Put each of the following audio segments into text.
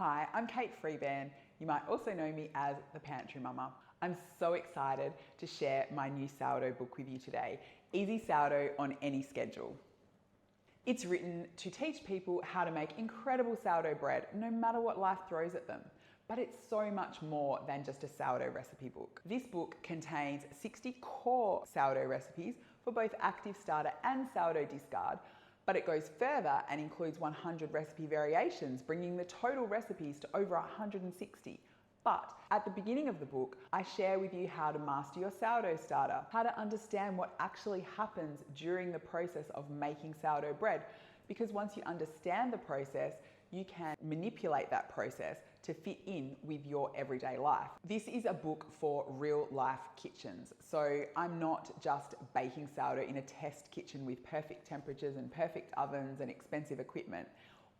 Hi, I'm Kate Freeban. You might also know me as the Pantry Mama. I'm so excited to share my new sourdough book with you today, Easy Sourdough on Any Schedule. It's written to teach people how to make incredible sourdough bread no matter what life throws at them. But it's so much more than just a sourdough recipe book. This book contains 60 core sourdough recipes for both active starter and sourdough discard, but it goes further and includes 100 recipe variations, bringing the total recipes to over 160. But at the beginning of the book, I share with you how to master your sourdough starter, how to understand what actually happens during the process of making sourdough bread. Because once you understand the process, you can manipulate that process to fit in with your everyday life. This is a book for real life kitchens. So I'm not just baking sourdough in a test kitchen with perfect temperatures and perfect ovens and expensive equipment.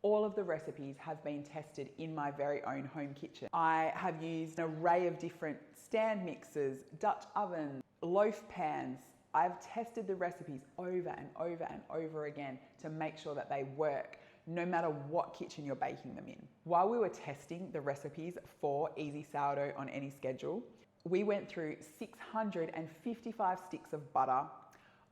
All of the recipes have been tested in my very own home kitchen. I have used an array of different stand mixers, Dutch ovens, loaf pans. I've tested the recipes over and over and over again to make sure that they work no matter what kitchen you're baking them in. While we were testing the recipes for Easy Sourdough on Any Schedule, we went through 655 sticks of butter,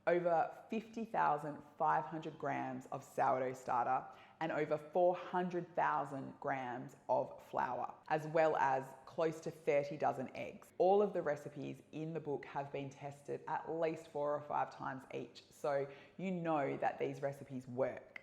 over 50,500 grams of sourdough starter, and over 400,000 grams of flour, as well as close to 30 dozen eggs. All of the recipes in the book have been tested at least 4 or 5 times each, so you know that these recipes work.